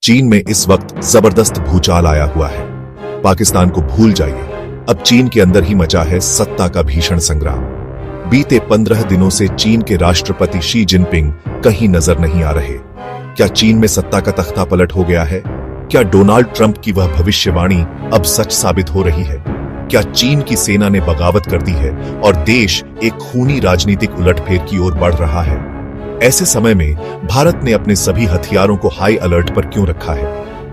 चीन में इस वक्त जबरदस्त भूचाल आया हुआ है। पाकिस्तान को भूल जाइए, अब चीन के अंदर ही मचा है सत्ता का भीषण संग्राम। बीते 15 दिनों से चीन के राष्ट्रपति शी जिनपिंग कहीं नजर नहीं आ रहे। क्या चीन में सत्ता का तख्ता पलट हो गया है? क्या डोनाल्ड ट्रंप की वह भविष्यवाणी अब सच साबित हो रही है? क्या चीन की सेना ने बगावत कर दी है और देश एक खूनी राजनीतिक उलटफेर की ओर बढ़ रहा है? ऐसे समय में भारत ने अपने सभी हथियारों को हाई अलर्ट पर क्यों रखा है?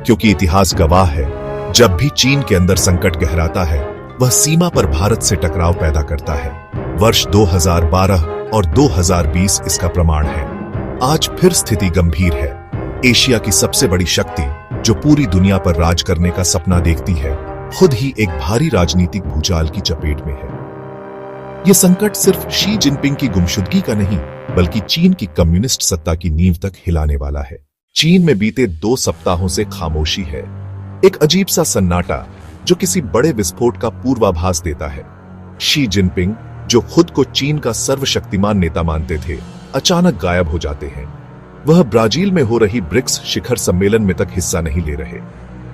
क्योंकि इतिहास गवाह है, जब भी चीन के अंदर संकट गहराता है, वह सीमा पर भारत से टकराव पैदा करता है। वर्ष 2012 और 2020 इसका प्रमाण है। आज फिर स्थिति गंभीर है। एशिया की सबसे बड़ी शक्ति, जो पूरी दुनिया पर राज करने का सपना देखती है, खुद ही एक भारी राजनीतिक भूचाल की चपेट में है। यह संकट सिर्फ शी जिनपिंग की गुमशुदगी का नहीं, बल्कि चीन की कम्युनिस्ट सत्ता की नींव तक हिलाने वाला है। चीन में बीते 2 सप्ताहों से खामोशी है, एक अजीब सा सन्नाटा जो किसी बड़े विस्फोट का पूर्वाभास देता है। शी जिनपिंग, जो खुद को चीन का सर्वशक्तिमान नेता मानते थे, अचानक गायब हो जाते हैं। वह ब्राजील में हो रही ब्रिक्स शिखर सम्मेलन में तक हिस्सा नहीं ले रहे।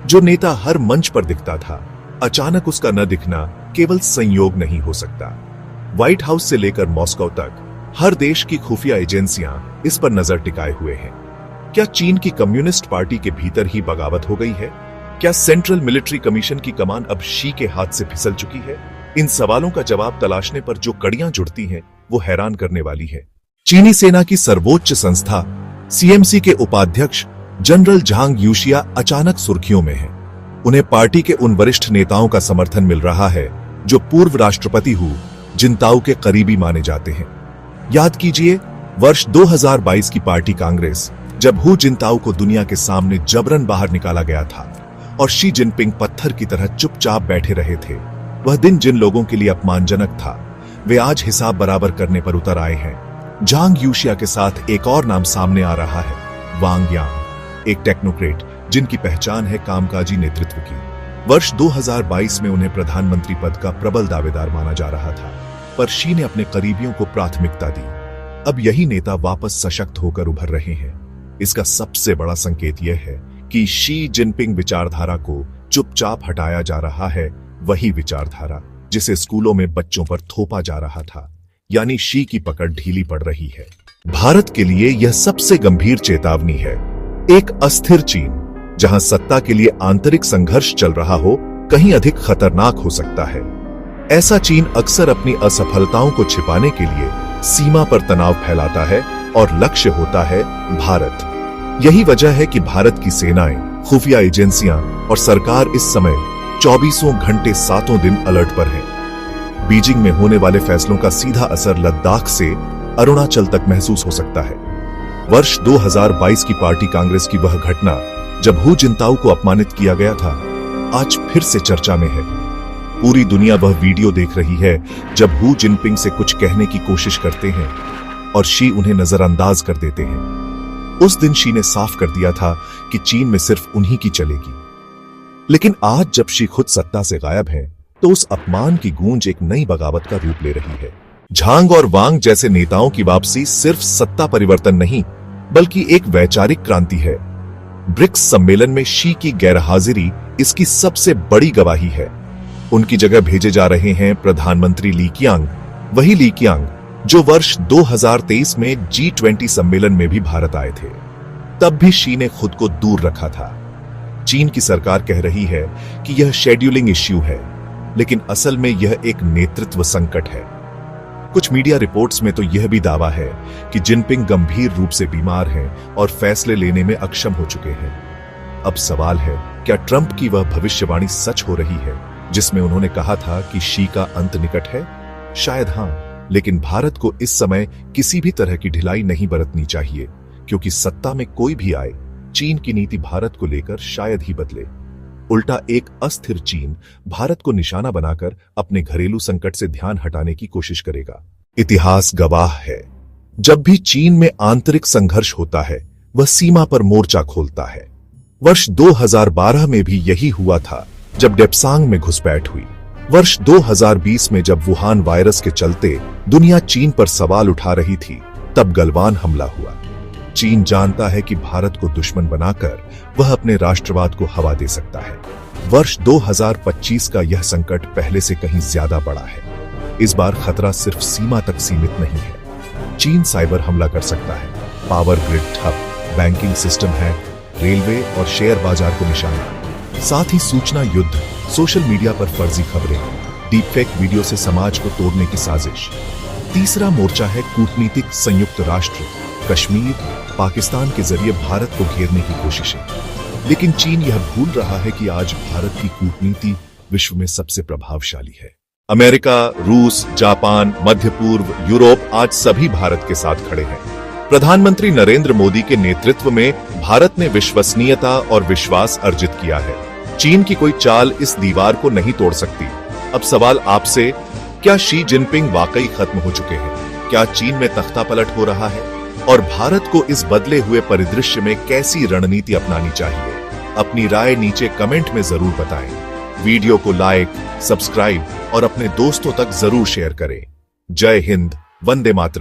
जो नेता हर मंच पर दिखता था, अचानक उसका न दिखना केवल संयोग नहीं हो सकता। व्हाइट हाउस से लेकर मॉस्को तक हर देश की खुफिया एजेंसियां इस पर नजर टिकाए हुए हैं। क्या चीन की कम्युनिस्ट पार्टी के भीतर ही बगावत हो गई है? क्या सेंट्रल मिलिट्री कमीशन की कमान अब शी के हाथ से फिसल चुकी है? इन सवालों का जवाब तलाशने पर जो कड़ियां जुड़ती हैं, वो हैरान करने वाली है। चीनी सेना की सर्वोच्च संस्था सीएमसी के उपाध्यक्ष जनरल झांग यूशिया अचानक सुर्खियों में हैं। उन्हें पार्टी के उन वरिष्ठ नेताओं का समर्थन मिल रहा है जो पूर्व राष्ट्रपति हु जिनताओ के करीबी माने जाते हैं। याद कीजिए, वर्ष 2022 की पार्टी कांग्रेस, जब हु जिनताओ को दुनिया के सामने जबरन बाहर निकाला गया था और शी जिनपिंग पत्थर की तरह चुपचाप बैठे रहे थे। वह दिन जिन लोगों के लिए अपमानजनक था, वे आज हिसाब बराबर करने पर उतर आए हैं। झांग यूशिया के साथ एक और नाम सामने आ रहा है, वांग यांग, एक टेक्नोक्रेट जिनकी पहचान है कामकाजी नेतृत्व की। वर्ष 2022 में उन्हें प्रधानमंत्री पद का प्रबल दावेदार माना जा रहा था, पर शी ने अपने करीबियों को प्राथमिकता दी। अब यही नेता वापस सशक्त होकर उभर रहे हैं। इसका सबसे बड़ा संकेत यह है कि शी जिनपिंग विचारधारा को चुपचाप हटाया जा रहा है, वही विचारधारा जिसे स्कूलों में बच्चों पर थोपा जा रहा था, यानी शी की पकड़ ढीली पड़ रही है। भारत के लिए यह सबसे गंभीर चेतावनी है। एक अस्थिर चीन, जहां सत्ता के लिए आंतरिक संघर्ष चल रहा हो, कहीं अधिक खतरनाक हो सकता है। ऐसा चीन अक्सर अपनी असफलताओं को छिपाने के लिए सीमा पर तनाव फैलाता है और लक्ष्य होता है भारत। यही वजह है कि भारत की सेनाएं, खुफिया एजेंसियां और सरकार इस समय 24 घंटे 7 दिन अलर्ट पर हैं। बीजिंग में होने वाले फैसलों का सीधा असर लद्दाख से अरुणाचल तक महसूस हो सकता है। वर्ष 2022 की पार्टी कांग्रेस की वह घटना, जब हु जिनताओ को अपमानित किया गया था, आज फिर से चर्चा में है। पूरी दुनिया वह वीडियो देख रही है जब हु जिनपिंग से कुछ कहने की कोशिश करते हैं और शी उन्हें नजरअंदाज कर देते हैं। उस दिन शी ने साफ कर दिया था कि चीन में सिर्फ उन्हीं की चलेगी। लेकिन आज जब शी खुद सत्ता से गायब है, तो उस अपमान की गूंज एक नई बगावत का रूप ले रही है। झांग और वांग जैसे नेताओं की वापसी सिर्फ सत्ता परिवर्तन नहीं, बल्कि एक वैचारिक क्रांति है। ब्रिक्स सम्मेलन में शी की गैरहाजिरी इसकी सबसे बड़ी गवाही है। उनकी जगह भेजे जा रहे हैं प्रधानमंत्री ली कीयांग, वही ली कीयांग जो वर्ष 2023 में G20 सम्मेलन में भी भारत आए थे। तब भी शी ने खुद को दूर रखा था। चीन की सरकार कह रही है कि यह शेड्यूलिंग इश्यू है, लेकिन असल में यह एक नेतृत्व संकट है। कुछ मीडिया रिपोर्ट्स में तो यह भी दावा है कि जिनपिंग गंभीर रूप से बीमार हैं और फैसले लेने में अक्षम हो चुके हैं। अब सवाल है, क्या ट्रंप की वह भविष्यवाणी सच हो रही है जिसमें उन्होंने कहा था कि शी का अंत निकट है? शायद हां, लेकिन भारत को इस समय किसी भी तरह की ढिलाई नहीं बरतनी चाहिए, क्योंकि सत्ता में कोई भी आए, चीन की नीति भारत को लेकर शायद ही बदले। उल्टा एक अस्थिर चीन भारत को निशाना बनाकर अपने घरेलू संकट से ध्यान हटाने की कोशिश करेगा। इतिहास गवाह है, जब भी चीन में आंतरिक संघर्ष होता है, वह सीमा पर मोर्चा खोलता है। वर्ष 2012 में भी यही हुआ था, जब डेप्सांग में घुसपैठ हुई। वर्ष 2020 में जब वुहान वायरस के चलते दुनिया चीन पर सवाल उठा रही थी, तब गलवान हमला हुआ। चीन जानता है कि भारत को दुश्मन बनाकर वह अपने राष्ट्रवाद को हवा दे सकता है। वर्ष 2025 का यह संकट पहले से कहीं ज्यादा बड़ा है। इस बार खतरा सिर्फ सीमा तक सीमित नहीं है। चीन साइबर हमला कर सकता है, पावर ग्रिड ठप, बैंकिंग सिस्टम हैक, रेलवे और शेयर बाजार को निशाना, साथ ही सूचना युद्ध, सोशल मीडिया पर फर्जी खबरें, डीपफेक वीडियो से समाज को तोड़ने की साजिश। तीसरा मोर्चा है कूटनीतिक संयुक्त राष्ट्र, कश्मीर, पाकिस्तान के जरिए भारत को घेरने की कोशिशें। लेकिन चीन यह भूल रहा है कि आज भारत की कूटनीति विश्व में सबसे प्रभावशाली है। अमेरिका, रूस, जापान, मध्य पूर्व, यूरोप आज सभी भारत के साथ खड़े हैं। प्रधानमंत्री नरेंद्र मोदी के नेतृत्व में भारत ने विश्वसनीयता और विश्वास अर्जित किया है। चीन की कोई चाल इस दीवार को नहीं तोड़ सकती। अब सवाल आपसे, क्या शी जिनपिंग वाकई खत्म हो चुके हैं? क्या चीन में तख्ता पलट हो रहा है? और भारत को इस बदले हुए परिदृश्य में कैसी रणनीति अपनानी चाहिए? अपनी राय नीचे कमेंट में जरूर बताएं। वीडियो को लाइक, सब्सक्राइब और अपने दोस्तों तक जरूर शेयर करें। जय हिंद, वंदे मातरम।